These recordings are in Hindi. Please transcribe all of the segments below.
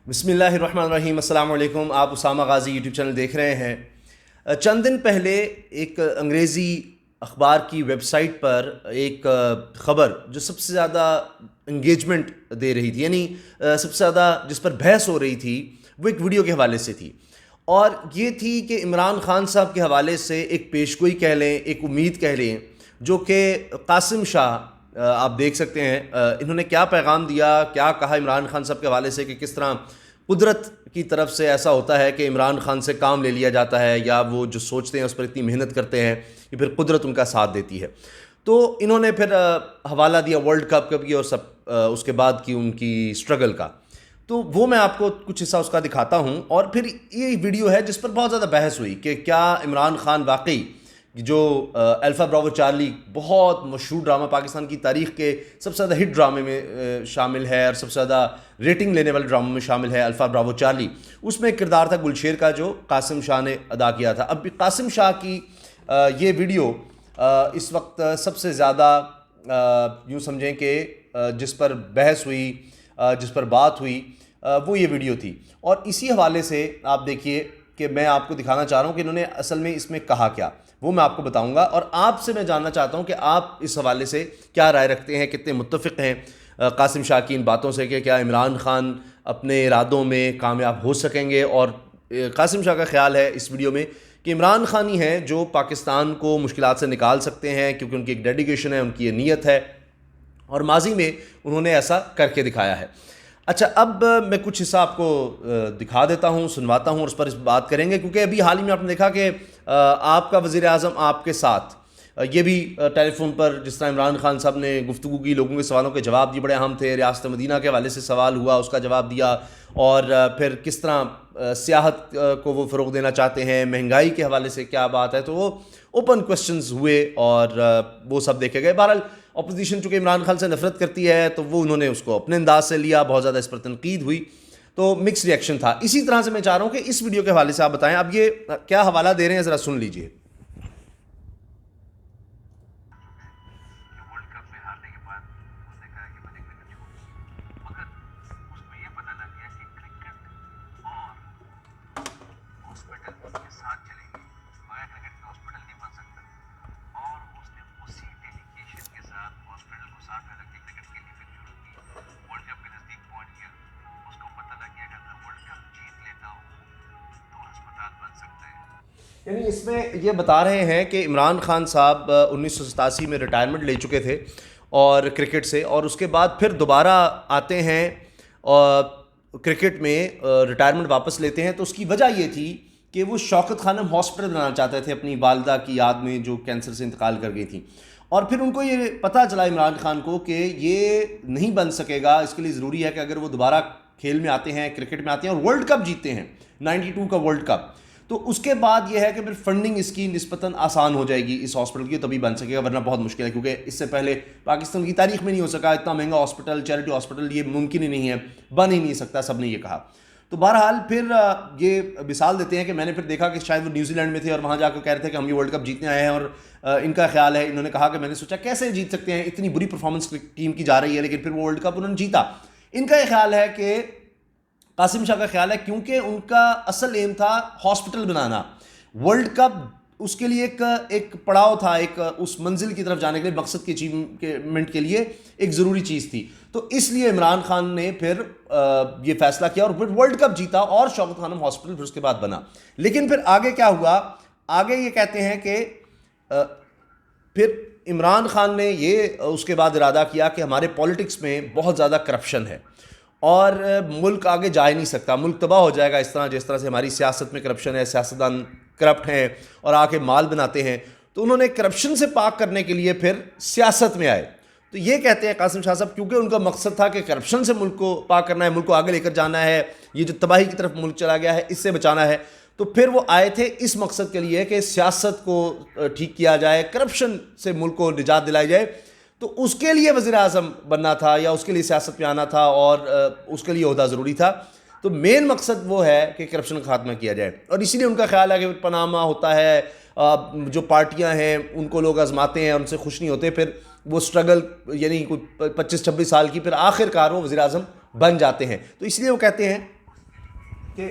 बिस्मिल्लाहिर्रहमानिर्रहीम, अस्सलाम वालेकुम। आप उसामा गाज़ी यूट्यूब चैनल देख रहे हैं। चंद दिन पहले एक अंग्रेज़ी अखबार की वेबसाइट पर एक ख़बर जो सबसे ज़्यादा इंगेजमेंट दे रही थी, यानी सबसे ज़्यादा जिस पर बहस हो रही थी, वो एक वीडियो के हवाले से थी। और ये थी कि इमरान खान साहब के हवाले से एक पेशगोई कह लें, एक उम्मीद कह लें, जो कि कासिम शाह, आप देख सकते हैं इन्होंने क्या पैगाम दिया, क्या कहा इमरान खान साहब के हवाले से कि किस तरह कुदरत की तरफ से ऐसा होता है कि इमरान खान से काम ले लिया जाता है, या वो जो सोचते हैं उस पर इतनी मेहनत करते हैं कि फिर कुदरत उनका साथ देती है। तो इन्होंने फिर हवाला दिया वर्ल्ड कप की और सब उसके बाद की उनकी स्ट्रगल का। तो वो मैं आपको कुछ हिस्सा उसका दिखाता हूँ। और फिर ये वीडियो है जिस पर बहुत ज़्यादा बहस हुई कि क्या इमरान खान वाकई जो अल्फ़ा ब्रावो चार्ली बहुत मशहूर ड्रामा पाकिस्तान की तारीख़ के सबसे ज़्यादा हिट ड्रामे में शामिल है और सबसे ज़्यादा रेटिंग लेने वाले ड्रामों में शामिल है अल्फ़ा ब्रावो चार्ली। उसमें एक किरदार था गुलशेर का जो कासिम शाह ने अदा किया था। अब कासिम शाह की ये वीडियो इस वक्त सबसे ज़्यादा यूँ समझें कि जिस पर बहस हुई, जिस पर बात हुई, वो ये वीडियो थी। और इसी हवाले से आप देखिए कि मैं आपको दिखाना चाह रहा हूँ कि इन्होंने असल में इसमें कहा क्या, वो मैं आपको बताऊंगा। और आपसे मैं जानना चाहता हूँ कि आप इस हवाले से क्या राय रखते हैं, कितने मुत्तफ़िक़ हैं कासिम शाह की इन बातों से कि क्या इमरान खान अपने इरादों में कामयाब हो सकेंगे। और कासिम शाह का ख्याल है इस वीडियो में कि इमरान खान ही हैं जो पाकिस्तान को मुश्किलात से निकाल सकते हैं, क्योंकि उनकी एक डेडिकेशन है, उनकी ये नीयत है और माजी में उन्होंने ऐसा करके दिखाया है। अच्छा, अब मैं कुछ हिस्सा आपको दिखा देता हूँ, सुनवाता हूँ और उस पर इस बात करेंगे, क्योंकि अभी हाल ही में आपने देखा कि आपका वज़ीर आज़म आपके साथ ये भी टेलीफोन पर जिस तरह इमरान खान साहब ने गुफ्तगू की, लोगों के सवालों के जवाब दिए, बड़े अहम थे। रियासत मदीना के हवाले से सवाल हुआ, उसका जवाब दिया। और फिर किस तरह सियाहत को वो फ़रोग़ देना चाहते हैं, महंगाई के हवाले से क्या बात है, तो वो ओपन क्वेश्चंस हुए और वो सब देखे गए। बहरहाल अपोजिशन चूँकि इमरान खान से नफरत करती है तो वो उन्होंने उसको अपने अंदाज से लिया, बहुत ज़्यादा इस पर तनकीद हुई, तो मिक्स रिएक्शन था। इसी तरह से मैं चाह रहा हूँ कि इस वीडियो के हवाले से आप बताएं। अब ये क्या हवाला दे रहे हैं, ज़रा सुन लीजिए। वर्ल्ड कप में हारने के बाद उसने कहा कि मैंने क्रिकेट छोड़ दी, मगर उसमें यह पता लग गया कि क्रिकेट और हॉस्पिटल के साथ चलेंगे, मगर क्रिकेट का हॉस्पिटल नहीं बन सकता। और उसने उसी डेडिकेशन के साथ हॉस्पिटल को साथ में रख के क्रिकेट के लिए फिर शुरू की। वर्ल्ड कप के नज़दीक पहुंच गया, उसको पता लग गया कि अगर वर्ल्ड कप जीत लेता हूँ तो अस्पताल बन सकता है। यानी इसमें ये बता रहे हैं कि इमरान खान साहब 1987 में रिटायरमेंट ले चुके थे और क्रिकेट से, और उसके बाद फिर दोबारा आते हैं और क्रिकेट में रिटायरमेंट वापस लेते हैं। तो उसकी वजह ये थी कि वो शौकत खानम हॉस्पिटल बनाना चाहते थे अपनी वालदा की याद में जो कैंसर से इंतकाल कर गई थी। और फिर उनको ये पता चला इमरान खान को कि ये नहीं बन सकेगा, इसके लिए ज़रूरी है कि अगर वो दोबारा खेल में आते हैं, क्रिकेट में आते हैं और वर्ल्ड कप जीतते हैं, 92 का वर्ल्ड कप, तो उसके बाद यह है कि फिर फंडिंग इसकी निस्बतन आसान हो जाएगी इस हॉस्पिटल की, तभी बन सकेगा, वरना बहुत मुश्किल है। क्योंकि इससे पहले पाकिस्तान की तारीख में नहीं हो सका इतना महंगा हॉस्पिटल, चैरिटी हॉस्पिटल, ये मुमकिन ही नहीं है, बन ही नहीं सकता, सब ने ये कहा। तो बहरहाल फिर ये मिसाल देते हैं कि मैंने फिर देखा कि शायद वो न्यूजीलैंड में थे और वहाँ जाकर कह रहे थे कि हम ये वर्ल्ड कप जीतने आए हैं। और इनका ख्याल है, इन्होंने कहा कि मैंने सोचा कैसे जीत सकते हैं, इतनी बुरी परफॉर्मेंस टीम की जा रही है, लेकिन फिर वो वर्ल्ड कप उन्होंने जीता। इनका ये ख्याल है कि कासिम शाह का ख्याल है क्योंकि उनका असल एम था हॉस्पिटल बनाना, वर्ल्ड कप उसके लिए एक पड़ाव था, एक उस मंजिल की तरफ जाने के लिए, मकसद के अचीवमेंट के लिए एक ज़रूरी चीज़ थी। तो इसलिए इमरान खान ने फिर ये फैसला किया और फिर वर्ल्ड कप जीता और शौकत खानम हॉस्पिटल फिर उसके बाद बना। लेकिन फिर आगे क्या हुआ, आगे ये कहते हैं कि फिर इमरान खान ने ये उसके बाद इरादा किया कि हमारे पॉलिटिक्स में बहुत ज़्यादा करप्शन है और मुल्क आगे जा ही नहीं सकता, मुल्क तबाह हो जाएगा इस तरह जिस तरह से हमारी सियासत में करप्शन है, सियासतदान करप्ट हैं और आके माल बनाते हैं। तो उन्होंने करप्शन से पाक करने के लिए फिर सियासत में आए। तो ये कहते हैं कासिम शाह साहब, क्योंकि उनका मकसद था कि करप्शन से मुल्क को पाक करना है, मुल्क को आगे लेकर जाना है, ये जो तबाही की तरफ मुल्क चला गया है इससे बचाना है। तो फिर वो आए थे इस मकसद के लिए कि सियासत को ठीक किया जाए, करप्शन से मुल्क को निजात दिलाई जाए। तो उसके लिए वज़ीर आज़म बनना था या उसके लिए सियासत में आना था और उसके लिए ओहदा ज़रूरी था। तो मेन मकसद वो है कि करप्शन का खात्मा किया जाए। और इसीलिए उनका ख्याल है कि पनामा होता है, जो पार्टियां हैं उनको लोग आजमाते हैं, उनसे खुश नहीं होते, फिर वो स्ट्रगल यानी कोई 25-26 साल की, फिर आखिरकार वो वज़ीर आज़म बन जाते हैं। तो इसलिए वो कहते हैं कि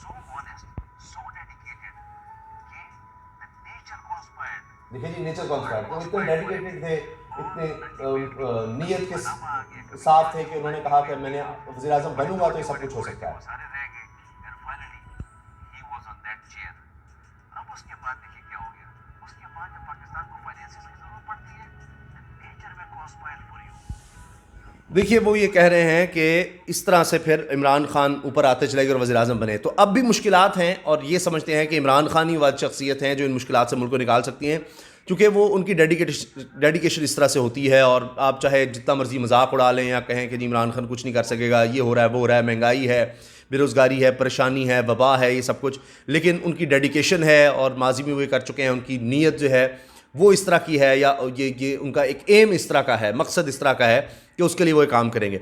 so honest, so dedicated कि the nature conspired. देखिए जी, नेचर कॉन्स्पायर्ड, तो इतने डेडिकेटेड थे, इतने नीयत के बनावा आ गया, कभी साथ थे शादी कि हो उन्होंने गई, कहा कि मैंने वज़ीर आज़म बनूंगा तो ये सब बड़े कुछ हो घोड़े थे सकता वो है। सारे रह गए and finally he was on that chair. अब उसके बाद देखिए क्या हो गया, उसके बाद जब पाकिस्तान को फाइनेंसिस की जरूरत पड़ती है then nature will conspire for you. देखिए, वो ये कह रहे हैं कि इस तरह से फिर इमरान खान ऊपर आते चले गए और वज़ीर आज़म बने। तो अब भी मुश्किलात हैं और ये समझते हैं कि इमरान खान ही वह शख्सियत हैं जो इन मुश्किलात से मुल्क को निकाल सकती हैं, क्योंकि वो उनकी डेडिकेशन इस तरह से होती है। और आप चाहे जितना मर्जी मजाक उड़ा लें या कहें कि जी इमरान खान कुछ नहीं कर सकेगा, ये हो रहा है, वो हो रहा है, महंगाई है, बेरोज़गारी है, परेशानी है, वबा है, ये सब कुछ, लेकिन उनकी डेडिकेशन है और माजी में वो कर चुके हैं। उनकी नीयत जो है वो इस तरह की है, या ये उनका एक एम इस तरह का है, मकसद इस तरह का है कि उसके लिए वो काम करेंगे।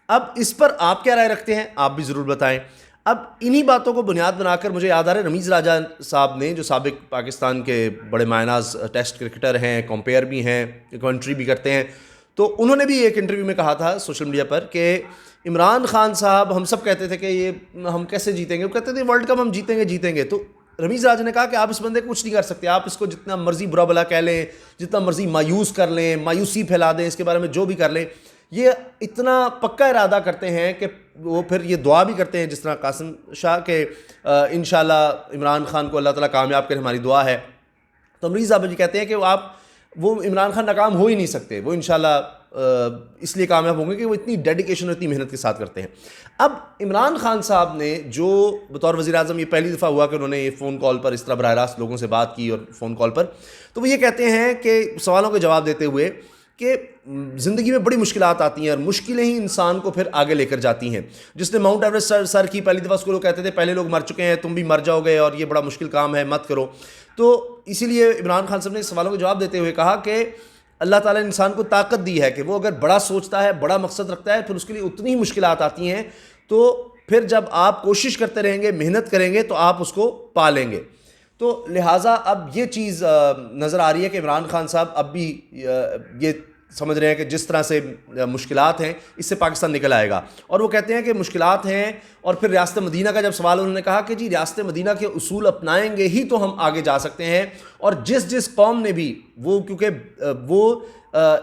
अब इस पर आप क्या राय रखते हैं, आप भी ज़रूर बताएं। अब इन्हीं बातों को बुनियाद बनाकर मुझे याद आ रहा है रमीज़ राजा साहब ने, जो साबिक पाकिस्तान के बड़े मायनाज टेस्ट क्रिकेटर हैं, कंपेयर भी हैं, कमेंट्री भी करते हैं, तो उन्होंने भी एक इंटरव्यू में कहा था सोशल मीडिया पर कि इमरान खान साहब, हम सब कहते थे कि ये हम कैसे जीतेंगे, वो कहते थे वर्ल्ड कप हम जीतेंगे। तो रमीज़ राजा ने कहा कि आप इस बंदे को कुछ नहीं कर सकते, आप इसको जितना मर्जी बुरा भला कह लें, जितना मर्जी मायूस कर लें, मायूसी फैला दें, इसके बारे में जो भी कर लें, ये इतना पक्का इरादा करते हैं कि वो फिर ये दुआ भी करते हैं जिस तरह कासिम शाह के इंशाल्लाह इमरान खान को अल्लाह ताला कामयाब करे, हमारी दुआ है। तो रमीज़ साहब जी कहते हैं कि वो इमरान खान नाकाम हो ही नहीं सकते, वो इंशाल्लाह इसलिए कामयाब होंगे कि वो इतनी डेडिकेशन और इतनी मेहनत के साथ करते हैं। अब इमरान खान साहब ने जो बतौर वज़ीर आज़म, ये पहली दफ़ा हुआ कि उन्होंने ये फ़ोन कॉल पर इस तरह बराह रास्त लोगों से बात की और फ़ोन कॉल पर, तो वो ये कहते हैं कि सवालों के जवाब देते हुए कि ज़िंदगी में बड़ी मुश्किलात आती हैं और मुश्किलें ही इंसान को फिर आगे लेकर जाती हैं। जिसने माउंट एवरेस्ट सर की, पहली दफ़ा उसको लोग कहते थे पहले लोग मर चुके हैं, तुम भी मर जाओगे और ये बड़ा मुश्किल काम है, मत करो। तो इसीलिए इमरान खान साहब ने सवालों के जवाब देते हुए कहा कि अल्लाह ताला ने इंसान को ताकत दी है कि वो अगर बड़ा सोचता है, बड़ा मकसद रखता है, फिर उसके लिए उतनी ही मुश्किलात आती हैं। तो फिर जब आप कोशिश करते रहेंगे, मेहनत करेंगे, तो आप उसको पा लेंगे। तो लिहाजा अब ये चीज़ नज़र आ रही है कि इमरान खान साहब अब भी ये समझ रहे हैं कि जिस तरह से मुश्किलात हैं, इससे पाकिस्तान निकल आएगा। और वो कहते हैं कि मुश्किलात हैं, और फिर रियासत मदीना का जब सवाल उन्होंने कहा कि जी रियासत मदीना के उसूल अपनाएंगे ही तो हम आगे जा सकते हैं। और जिस कौम ने भी वो, क्योंकि वो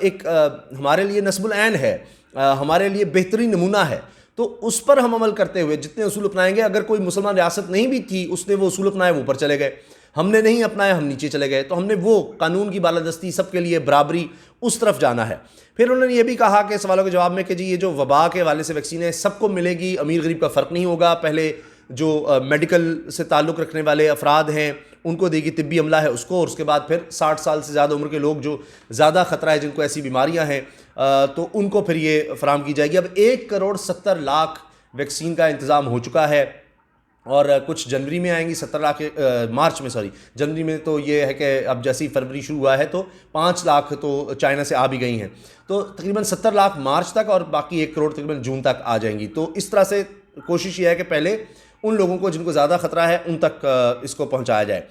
एक हमारे लिए नस्बुल ऐन है, हमारे लिए बेहतरीन नमूना है, तो उस पर हम अमल करते हुए जितने उसूल अपनाएंगे, अगर कोई मुसलमान रियासत नहीं भी थी, उसने वो उसूल अपनाए, वो ऊपर चले गए, हमने नहीं अपनाया, हम नीचे चले गए। तो हमने वो कानून की बालादस्ती, सबके लिए बराबरी, उस तरफ जाना है। फिर उन्होंने ये भी कहा कि सवालों के जवाब में कि जी ये जो वबा के हवाले से वैक्सीन है सबको मिलेगी, अमीर गरीब का फ़र्क नहीं होगा। पहले जो मेडिकल से ताल्लुक़ रखने वाले अफराद हैं उनको देगी, तिब्बी अमला है उसको, और उसके बाद फिर 60 साल से ज़्यादा उम्र के लोग जो ज़्यादा ख़तरा है, जिनको ऐसी बीमारियां हैं, तो उनको फिर ये फराम की जाएगी। अब 1,70,00,000 वैक्सीन का इंतज़ाम हो चुका है और कुछ जनवरी में आएंगी, 17 लाख मार्च में, सॉरी जनवरी में। तो ये है कि अब जैसे ही फरवरी शुरू हुआ है तो 5 लाख तो चाइना से आ भी गई हैं, तो तकरीबन 70 लाख मार्च तक और बाकी 1 करोड़ तकरीबन जून तक आ जाएंगी। तो इस तरह से कोशिश ये है कि पहले उन लोगों को जिनको ज़्यादा ख़तरा है उन तक इसको पहुँचाया जाए।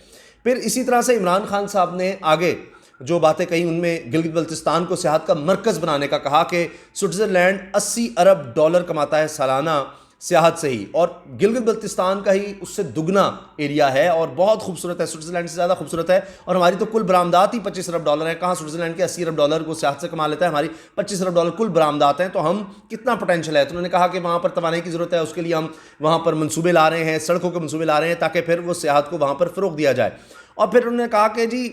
फिर इसी तरह से इमरान खान साहब ने आगे जो बातें कही, उनमें गिलगित बल्तिस्तान को सियाहत का मरकज़ बनाने का कहा कि स्विट्ज़रलैंड $80 अरब कमाता है सालाना सियाहत से ही, और गिलगित बल्तिस्तान का ही उससे दुगना एरिया है और बहुत खूबसूरत है, स्विट्ज़रलैंड से ज़्यादा खूबसूरत है। और हमारी तो कुल बरामदात ही $25 अरब है। कहाँ स्विट्ज़रलैंड के $80 अरब को सियाहत से कमा लेता है, हमारी $25 अरब कुल बरामदात हैं। तो हम कितना पोटेंशियल है। तो उन्होंने कहा कि वहाँ पर तवानाई की ज़रूरत है, उसके लिए हम वहाँ पर मनसूबे ला रहे हैं, सड़कों के मनसूबे ला रहे हैं, ताकि फिर वो सियाहत को वहाँ पर फ़रोग़ दिया जाए। और फिर उन्होंने कहा कि जी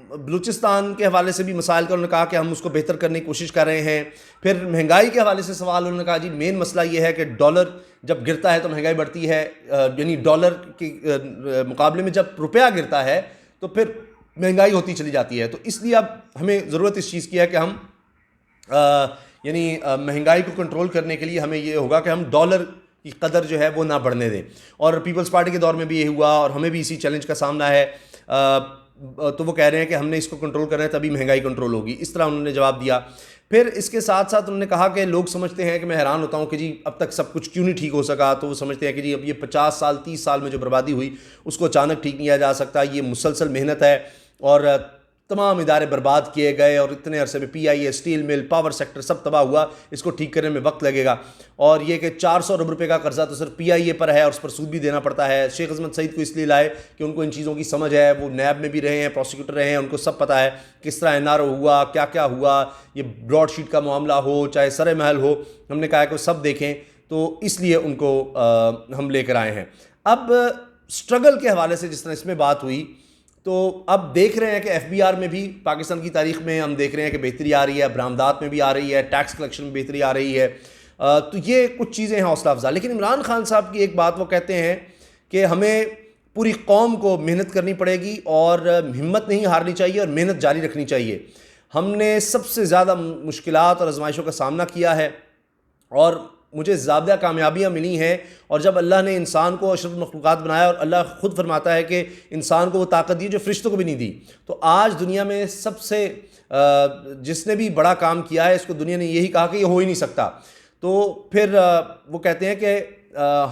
बलूचिस्तान के हवाले से भी मसाइल का उन्होंने कहा कि हम उसको बेहतर करने की कोशिश कर रहे हैं। फिर महंगाई के हवाले से सवाल, उन्होंने कहा जी मेन मसला ये है कि डॉलर जब गिरता है तो महंगाई बढ़ती है, यानी डॉलर के मुकाबले में जब रुपया गिरता है तो फिर महंगाई होती चली जाती है। तो इसलिए अब हमें ज़रूरत इस चीज़ की है कि हम यानी महंगाई को कंट्रोल करने के लिए हमें ये होगा कि हम डॉलर की कदर जो है वो ना बढ़ने दें। और पीपल्स पार्टी के दौर में भी ये हुआ और हमें भी इसी चैलेंज का सामना है। तो वो कह रहे हैं कि हमने इसको कंट्रोल करना है, तभी महंगाई कंट्रोल होगी। इस तरह उन्होंने जवाब दिया। फिर इसके साथ साथ उन्होंने कहा कि लोग समझते हैं कि मैं हैरान होता हूँ कि जी अब तक सब कुछ क्यों नहीं ठीक हो सका। तो वो समझते हैं कि जी अब ये 50 साल 30 साल में जो बर्बादी हुई उसको अचानक ठीक नहीं किया जा सकता। ये मुसलसल मेहनत है और तमाम इदारे बर्बाद किए गए और इतने अरसे में PIA, steel mill, power sector सब तबाह हुआ, इसको ठीक करने में वक्त लगेगा। और ये कि 400 अरब रुपये का कर्जा तो सिर्फ PIA पर है और उस पर सूद भी देना पड़ता है। शेख अजमत सईद को इसलिए लाए कि उनको इन चीज़ों की समझ है, वो नैब में भी रहे हैं, प्रोसिक्यूटर रहे हैं, उनको सब पता है किस तरह NRO हुआ, क्या क्या हुआ, ये ब्रॉडशीट का मामला हो चाहे सरे महल हो, हमने कहा कि वो सब देखें, तो इसलिए उनको हम लेकर आए हैं। अब स्ट्रगल के हवाले से जिस तरह इसमें बात हुई, तो अब देख रहे हैं कि FBR में भी पाकिस्तान की तारीख में हम देख रहे हैं कि बेहतरी आ रही है, बरामदात में भी आ रही है, टैक्स कलेक्शन में बेहतरी आ रही है। तो ये कुछ चीज़ें हैं हौसला अफजा। लेकिन इमरान खान साहब की एक बात वो कहते हैं कि हमें पूरी कौम को मेहनत करनी पड़ेगी और हिम्मत नहीं हारनी चाहिए और मेहनत जारी रखनी चाहिए। हमने सबसे ज़्यादा मुश्किलात और आजमाइशों का सामना किया है और मुझे ज़्यादा कामयाबियाँ मिली हैं। और जब अल्लाह ने इंसान को अशरफ मखलूक़ात बनाया और अल्लाह ख़ुद फरमाता है कि इंसान को वो ताकत दी जो फरिश्तों को भी नहीं दी, तो आज दुनिया में सबसे जिसने भी बड़ा काम किया है, इसको दुनिया ने यही कहा कि ये हो ही नहीं सकता। तो फिर वो कहते हैं कि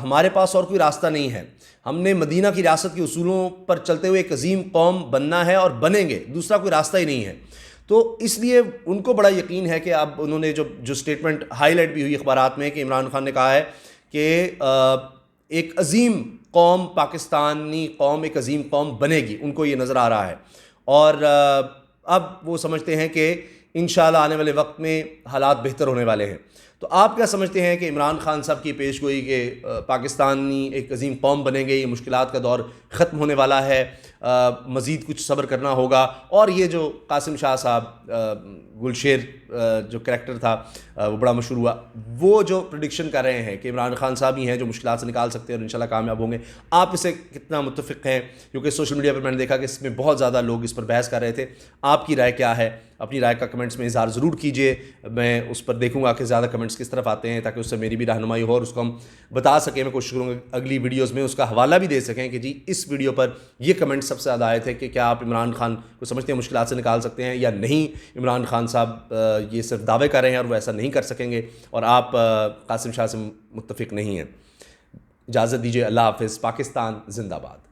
हमारे पास और कोई रास्ता नहीं है, हमने मदीना की रियासत के उसूलों पर चलते हुए एक अजीम कौम बनना है और बनेंगे, दूसरा कोई रास्ता ही नहीं है। तो इसलिए उनको बड़ा यकीन है कि अब उन्होंने जो स्टेटमेंट हाईलाइट भी हुई अखबारात में कि इमरान खान ने कहा है कि एक अजीम कौम, पाकिस्तानी कौम एक अजीम कौम बनेगी, उनको ये नज़र आ रहा है। और अब वो समझते हैं कि इंशाल्लाह आने वाले वक्त में हालात बेहतर होने वाले हैं। तो आप क्या समझते हैं कि इमरान खान साहब की पेशगोई के पाकिस्तानी एक अजीम कौम बनेंगे, ये मुश्किलात का दौर ख़त्म होने वाला है, मज़ीद कुछ सब्र करना होगा? और ये जो कासिम शाह साहब गुलशेर जो करैक्टर था वो बड़ा मशहूर हुआ, वो जो प्रेडिक्शन कर रहे हैं कि इमरान खान साहब ही हैं जो मुश्किलात से निकाल सकते हैं और इंशाल्लाह कामयाब होंगे, आप इसे कितना मुत्तफ़िक़ हैं? क्योंकि सोशल मीडिया पर मैंने देखा कि इसमें बहुत ज़्यादा लोग इस पर बहस कर रहे थे। आपकी राय क्या है? अपनी राय का कमेंट्स में इज़हार ज़रूर कीजिए। मैं उस पर देखूंगा कि ज़्यादा कमेंट्स किस तरफ आते हैं, ताकि उससे मेरी भी रहनुमाई हो और उसको हम बता सकें। मैं कोशिश करूँगा अगली वीडियोज़ में उसका हवाला भी दे सकें कि जी इस वीडियो पर ये कमेंट्स सबसे ज़्यादा आए थे कि क्या आप इमरान खान को समझते हैं मुश्किलात से निकाल सकते हैं या नहीं। इमरान खान साहब ये सिर्फ दावे कर रहे हैं और वो ऐसा नहीं कर सकेंगे, और आप कासिम शाह से मुत्तफ़िक़ नहीं हैं। इजाज़त दीजिए। अल्लाह हाफ़िज़। पाकिस्तान ज़िंदाबाद।